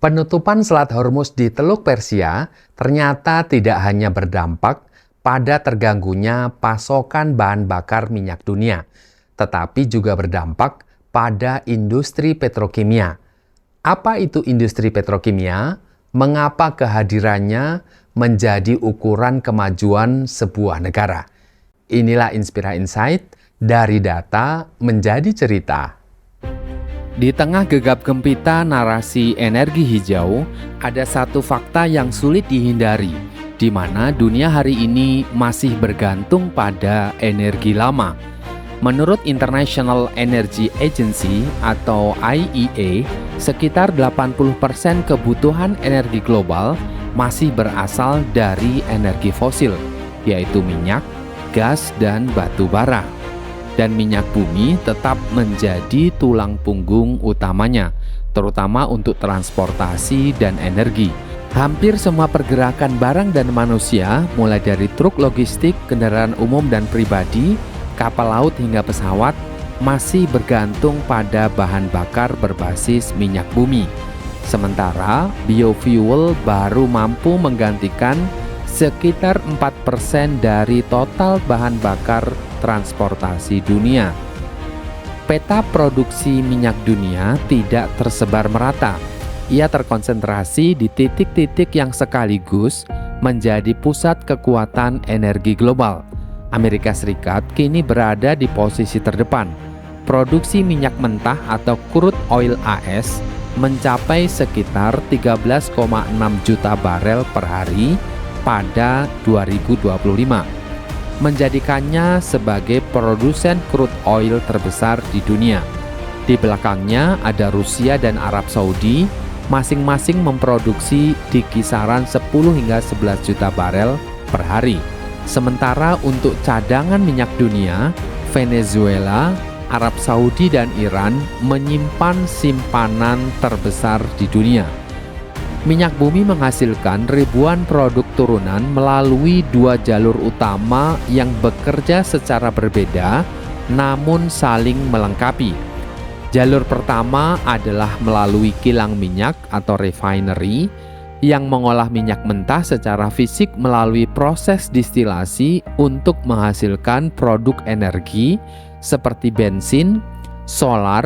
Penutupan Selat Hormuz di Teluk Persia ternyata tidak hanya berdampak pada terganggunya pasokan bahan bakar minyak dunia, tetapi juga berdampak pada industri petrokimia. Apa itu industri petrokimia? Mengapa kehadirannya menjadi ukuran kemajuan sebuah negara? Inilah Inspira Insight, dari data menjadi cerita. Di tengah gegap gempita narasi energi hijau, ada satu fakta yang sulit dihindari, di mana dunia hari ini masih bergantung pada energi lama. Menurut International Energy Agency atau IEA, sekitar 80% kebutuhan energi global masih berasal dari energi fosil, yaitu minyak, gas, dan batu bara. Dan minyak bumi tetap menjadi tulang punggung utamanya, terutama untuk transportasi dan energi. Hampir semua pergerakan barang dan manusia, mulai dari truk logistik, kendaraan umum dan pribadi, kapal laut hingga pesawat, masih bergantung pada bahan bakar berbasis minyak bumi. Sementara biofuel baru mampu menggantikan sekitar 4% dari total bahan bakar transportasi dunia. Peta produksi minyak dunia tidak tersebar merata. Ia terkonsentrasi di titik-titik yang sekaligus menjadi pusat kekuatan energi global. Amerika Serikat kini berada di posisi terdepan. Produksi minyak mentah atau crude oil AS mencapai sekitar 13,6 juta barel per hari pada 2025, menjadikannya sebagai produsen crude oil terbesar di dunia. Di belakangnya ada Rusia dan Arab Saudi, masing-masing memproduksi di kisaran 10 hingga 11 juta barel per hari. Sementara untuk cadangan minyak dunia, Venezuela, Arab Saudi, dan Iran menyimpan simpanan terbesar di dunia. Minyak bumi menghasilkan ribuan produk turunan melalui dua jalur utama yang bekerja secara berbeda namun saling melengkapi. Jalur pertama adalah melalui kilang minyak atau refinery yang mengolah minyak mentah secara fisik melalui proses distilasi untuk menghasilkan produk energi seperti bensin, solar,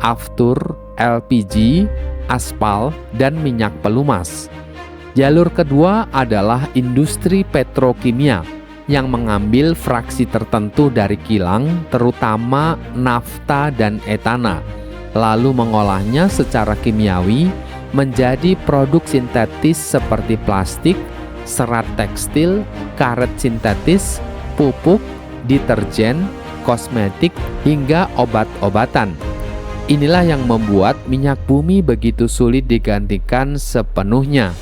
aftur, LPG, aspal, dan minyak pelumas. Jalur kedua adalah industri petrokimia yang mengambil fraksi tertentu dari kilang, terutama nafta dan etana, lalu mengolahnya secara kimiawi menjadi produk sintetis seperti plastik, serat tekstil, karet sintetis, pupuk, deterjen, kosmetik, hingga obat-obatan. Inilah yang membuat minyak bumi begitu sulit digantikan sepenuhnya.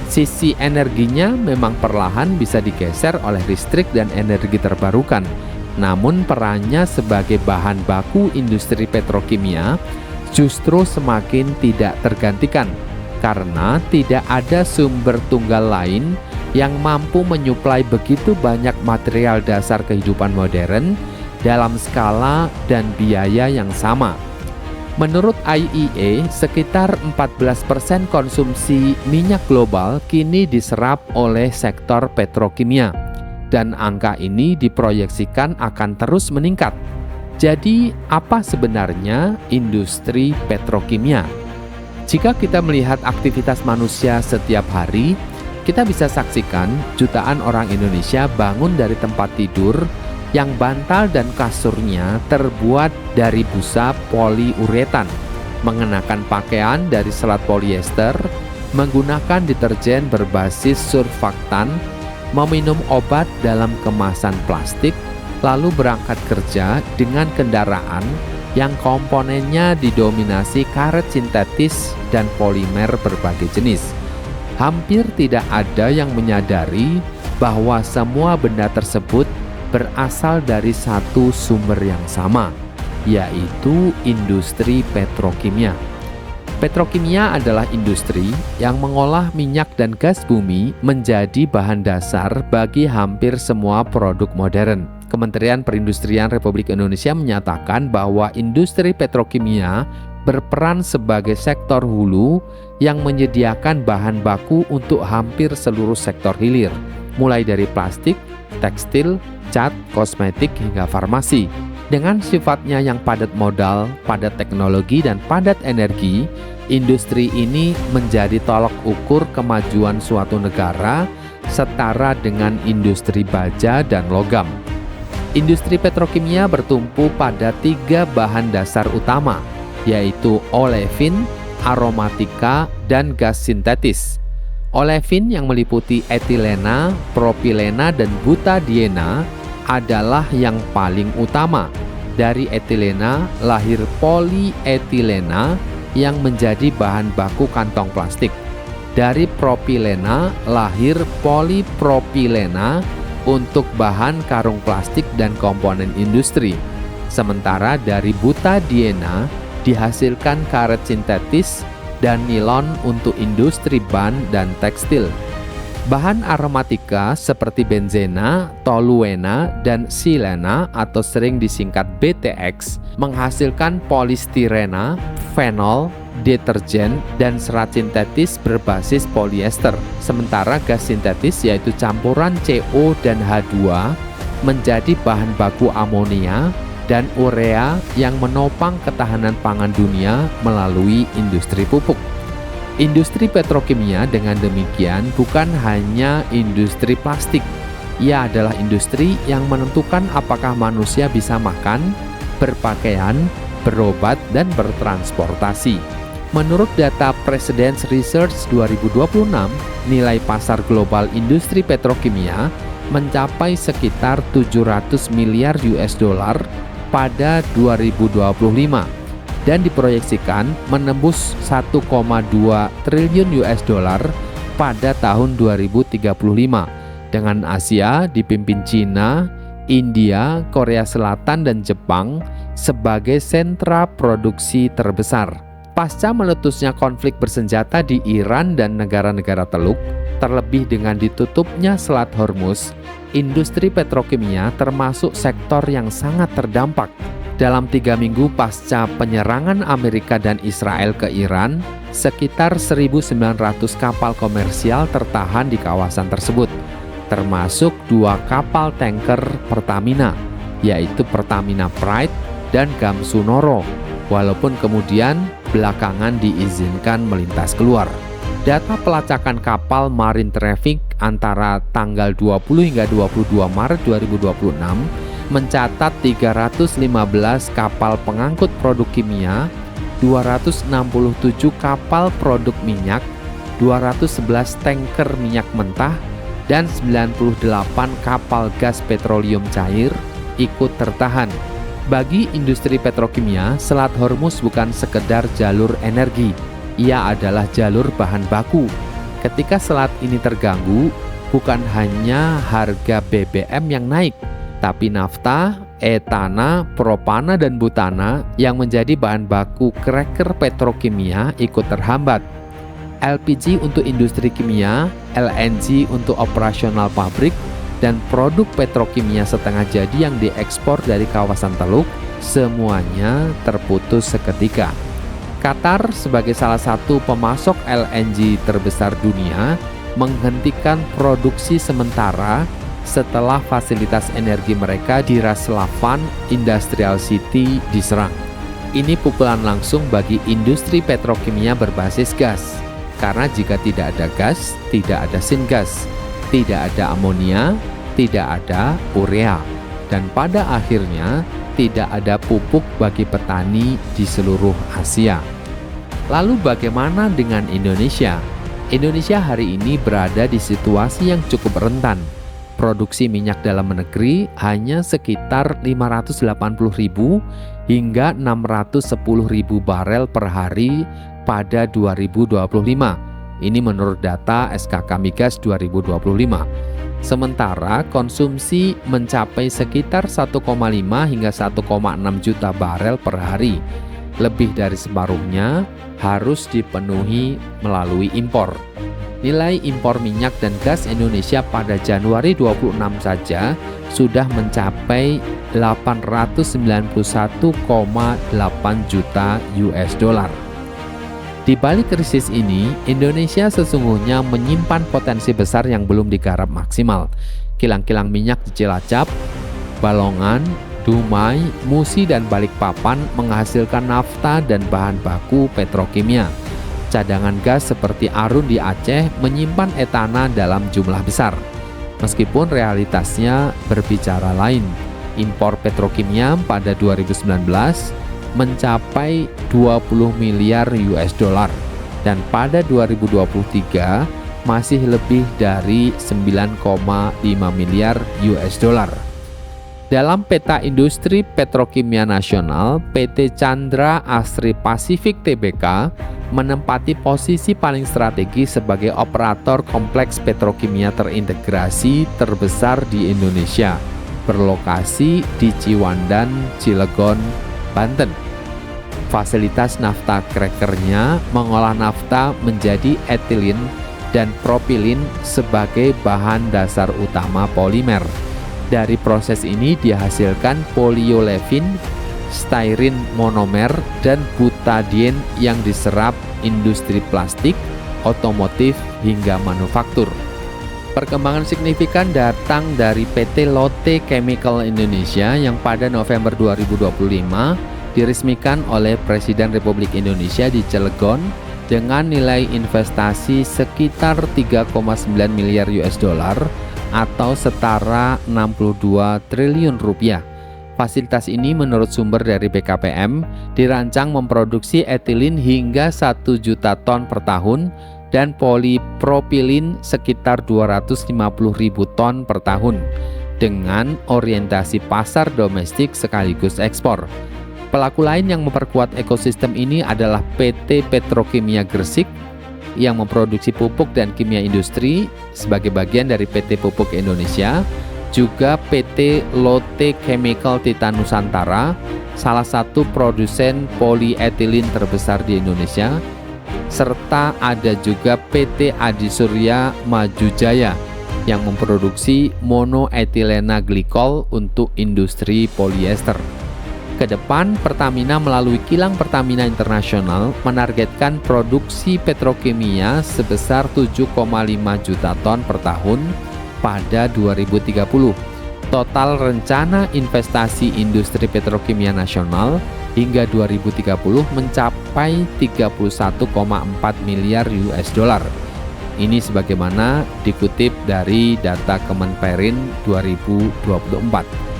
Sisi energinya memang perlahan bisa digeser oleh listrik dan energi terbarukan. Namun perannya sebagai bahan baku industri petrokimia justru semakin tidak tergantikan karena tidak ada sumber tunggal lain yang mampu menyuplai begitu banyak material dasar kehidupan modern dalam skala dan biaya yang sama. Menurut IEA, sekitar 14% konsumsi minyak global kini diserap oleh sektor petrokimia, dan angka ini diproyeksikan akan terus meningkat. Jadi, apa sebenarnya industri petrokimia? Jika kita melihat aktivitas manusia setiap hari, kita bisa saksikan jutaan orang Indonesia bangun dari tempat tidur yang bantal dan kasurnya terbuat dari busa poliuretan, mengenakan pakaian dari serat polyester, menggunakan deterjen berbasis surfaktan, meminum obat dalam kemasan plastik, lalu berangkat kerja dengan kendaraan yang komponennya didominasi karet sintetis dan polimer berbagai jenis. Hampir tidak ada yang menyadari bahwa semua benda tersebut berasal dari satu sumber yang sama, yaitu industri petrokimia. Petrokimia adalah industri yang mengolah minyak dan gas bumi menjadi bahan dasar bagi hampir semua produk modern. Kementerian Perindustrian Republik Indonesia menyatakan bahwa industri petrokimia berperan sebagai sektor hulu yang menyediakan bahan baku untuk hampir seluruh sektor hilir, mulai dari plastik, tekstil, cat, kosmetik, hingga farmasi. Dengan sifatnya yang padat modal, padat teknologi, dan padat energi, industri ini menjadi tolok ukur kemajuan suatu negara setara dengan industri baja dan logam. Industri petrokimia bertumpu pada 3 bahan dasar utama, yaitu olefin, aromatika, dan gas sintetis. Olefin yang meliputi etilena, propilena, dan butadiena adalah yang paling utama. Dari etilena lahir polietilena yang menjadi bahan baku kantong plastik. Dari propilena lahir polipropilena untuk bahan karung plastik dan komponen industri. Sementara dari butadiena dihasilkan karet sintetis dan nilon untuk industri ban dan tekstil. Bahan aromatika seperti benzena, toluena, dan silena atau sering disingkat BTX menghasilkan polistirena, fenol, deterjen, dan serat sintetis berbasis polyester. Sementara gas sintetis yaitu campuran CO dan H2 menjadi bahan baku amonia dan urea yang menopang ketahanan pangan dunia melalui industri pupuk. Industri petrokimia dengan demikian bukan hanya industri plastik. Ia adalah industri yang menentukan apakah manusia bisa makan, berpakaian, berobat, dan bertransportasi. Menurut data Precedence Research 2026, nilai pasar global industri petrokimia mencapai sekitar 700 miliar US dollar pada 2025 dan diproyeksikan menembus 1,2 triliun US dollar pada tahun 2035 dengan Asia dipimpin Cina, India, Korea Selatan, dan Jepang sebagai sentra produksi terbesar. Pasca meletusnya konflik bersenjata di Iran dan negara-negara Teluk, terlebih dengan ditutupnya Selat Hormuz, industri petrokimia termasuk sektor yang sangat terdampak. Dalam 3 minggu pasca penyerangan Amerika dan Israel ke Iran, sekitar 1.900 kapal komersial tertahan di kawasan tersebut, termasuk 2 kapal tanker Pertamina, yaitu Pertamina Pride dan Gamsunoro, walaupun kemudian belakangan diizinkan melintas keluar. Data pelacakan kapal Marine Traffic antara tanggal 20 hingga 22 Maret 2026 mencatat 315 kapal pengangkut produk kimia, 267 kapal produk minyak, 211 tanker minyak mentah, dan 98 kapal gas petroleum cair ikut tertahan. Bagi industri petrokimia, Selat Hormuz bukan sekedar jalur energi, ia adalah jalur bahan baku. Ketika selat ini terganggu, bukan hanya harga BBM yang naik, tapi nafta, etana, propana, dan butana yang menjadi bahan baku cracker petrokimia ikut terhambat. LPG untuk industri kimia, LNG untuk operasional pabrik, dan produk petrokimia setengah jadi yang diekspor dari kawasan Teluk, semuanya terputus seketika. Qatar sebagai salah satu pemasok LNG terbesar dunia menghentikan produksi sementara setelah fasilitas energi mereka di Ras Laffan Industrial City diserang. Ini pukulan langsung bagi industri petrokimia berbasis gas, karena jika tidak ada gas, tidak ada syngas, tidak ada amonia, tidak ada urea, dan pada akhirnya tidak ada pupuk bagi petani di seluruh Asia. Lalu bagaimana dengan Indonesia? Indonesia hari ini berada di situasi yang cukup rentan. Produksi minyak dalam negeri hanya sekitar 580.000 hingga 610.000 barel per hari pada 2025. Ini menurut data SKK Migas 2025. Sementara konsumsi mencapai sekitar 1,5 hingga 1,6 juta barel per hari. Lebih dari separuhnya harus dipenuhi melalui impor. Nilai impor minyak dan gas Indonesia pada Januari 26 saja sudah mencapai 891,8 juta US dollar. Di balik krisis ini, Indonesia sesungguhnya menyimpan potensi besar yang belum digarap maksimal. Kilang-kilang minyak di Cilacap, Balongan, Dumai, Musi, dan Balikpapan menghasilkan nafta dan bahan baku petrokimia. Cadangan gas seperti Arun di Aceh menyimpan etana dalam jumlah besar. Meskipun realitasnya berbicara lain, impor petrokimia pada 2019 mencapai 20 miliar US dollar dan pada 2023 masih lebih dari 9,5 miliar US dollar. Dalam peta industri petrokimia nasional, PT Chandra Asri Pasifik Tbk menempati posisi paling strategis sebagai operator kompleks petrokimia terintegrasi terbesar di Indonesia, berlokasi di Ciwandan, Cilegon, Banten. Fasilitas nafta crackernya mengolah nafta menjadi etilin dan propilin sebagai bahan dasar utama polimer. Dari proses ini dihasilkan poliolefin, styrene monomer, dan butadien yang diserap industri plastik, otomotif, hingga manufaktur. Perkembangan signifikan datang dari PT Lotte Chemical Indonesia yang pada November 2025 diresmikan oleh Presiden Republik Indonesia di Cilegon dengan nilai investasi sekitar 3,9 miliar US dollar atau setara 62 triliun rupiah. Fasilitas ini menurut sumber dari BKPM dirancang memproduksi etilin hingga 1 juta ton per tahun dan polipropilin sekitar 250 ribu ton per tahun dengan orientasi pasar domestik sekaligus ekspor. Pelaku lain yang memperkuat ekosistem ini adalah PT Petrokimia Gresik yang memproduksi pupuk dan kimia industri sebagai bagian dari PT Pupuk Indonesia, juga PT Lotte Chemical Titan Nusantara, salah satu produsen polietilin terbesar di Indonesia, serta ada juga PT Adisurya Maju Jaya yang memproduksi monoetilena glikol untuk industri polyester. Kedepan, Pertamina melalui kilang Pertamina Internasional menargetkan produksi petrokimia sebesar 7,5 juta ton per tahun pada 2030. Total rencana investasi industri petrokimia nasional hingga 2030 mencapai 31,4 miliar US dollar. Ini sebagaimana dikutip dari data Kemenperin 2024.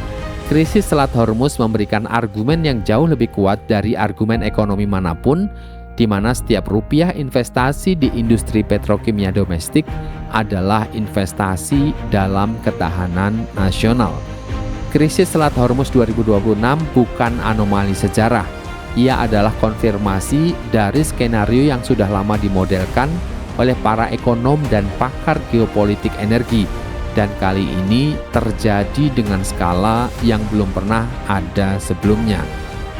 Krisis Selat Hormuz memberikan argumen yang jauh lebih kuat dari argumen ekonomi manapun, di mana setiap rupiah investasi di industri petrokimia domestik adalah investasi dalam ketahanan nasional. Krisis Selat Hormuz 2026 bukan anomali sejarah. Ia adalah konfirmasi dari skenario yang sudah lama dimodelkan oleh para ekonom dan pakar geopolitik energi. Dan kali ini terjadi dengan skala yang belum pernah ada sebelumnya.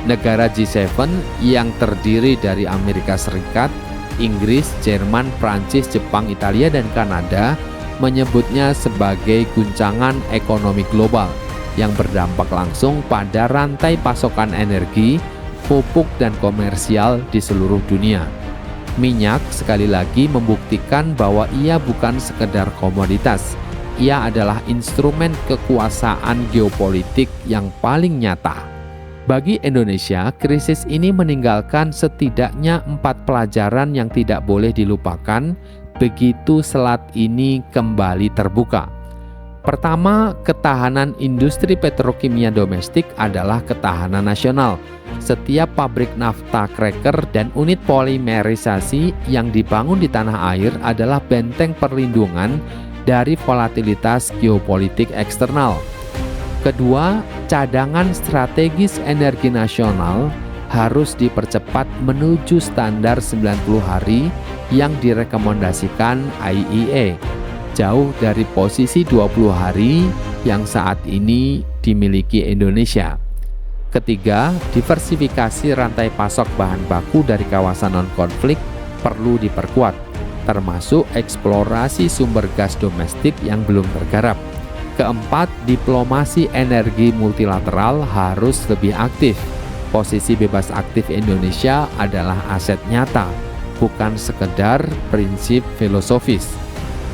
Negara G7 yang terdiri dari Amerika Serikat, Inggris, Jerman, Prancis, Jepang, Italia, dan Kanada menyebutnya sebagai guncangan ekonomi global yang berdampak langsung pada rantai pasokan energi, pupuk, dan komersial di seluruh dunia. Minyak sekali lagi membuktikan bahwa ia bukan sekedar komoditas. Ia adalah instrumen kekuasaan geopolitik yang paling nyata. Bagi Indonesia, krisis ini meninggalkan setidaknya 4 pelajaran yang tidak boleh dilupakan begitu selat ini kembali terbuka. Pertama, ketahanan industri petrokimia domestik adalah ketahanan nasional. Setiap pabrik nafta cracker dan unit polimerisasi yang dibangun di tanah air adalah benteng perlindungan dari volatilitas geopolitik eksternal. Kedua, cadangan strategis energi nasional harus dipercepat menuju standar 90 hari yang direkomendasikan IEA, jauh dari posisi 20 hari yang saat ini dimiliki Indonesia. Ketiga, diversifikasi rantai pasok bahan baku dari kawasan non-konflik perlu diperkuat, termasuk eksplorasi sumber gas domestik yang belum tergarap. Keempat, diplomasi energi multilateral harus lebih aktif. Posisi bebas aktif Indonesia adalah aset nyata. bukan sekedar prinsip filosofis.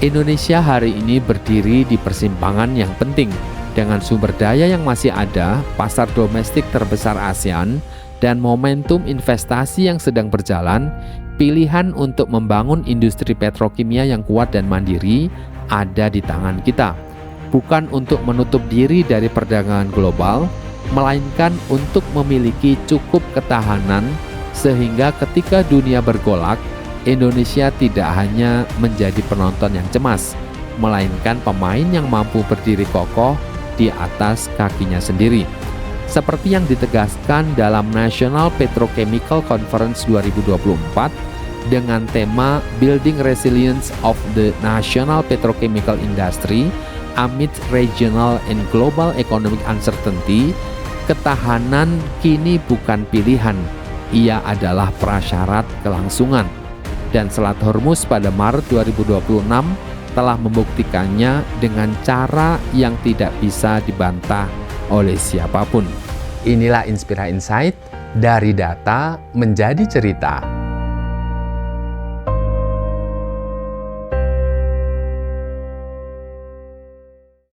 Indonesia hari ini berdiri di persimpangan yang penting. Dengan sumber daya yang masih ada, pasar domestik terbesar ASEAN, dan momentum investasi yang sedang berjalan, pilihan untuk membangun industri petrokimia yang kuat dan mandiri ada di tangan kita. Bukan untuk menutup diri dari perdagangan global, melainkan untuk memiliki cukup ketahanan sehingga ketika dunia bergolak, Indonesia tidak hanya menjadi penonton yang cemas, melainkan pemain yang mampu berdiri kokoh di atas kakinya sendiri. Seperti yang ditegaskan dalam National Petrochemical Conference 2024 dengan tema Building Resilience of the National Petrochemical Industry Amid Regional and Global Economic Uncertainty, ketahanan kini bukan pilihan, ia adalah prasyarat kelangsungan. Dan Selat Hormuz pada Maret 2026 telah membuktikannya dengan cara yang tidak bisa dibantah oleh siapapun. Inilah Inspira Insight, dari data menjadi cerita.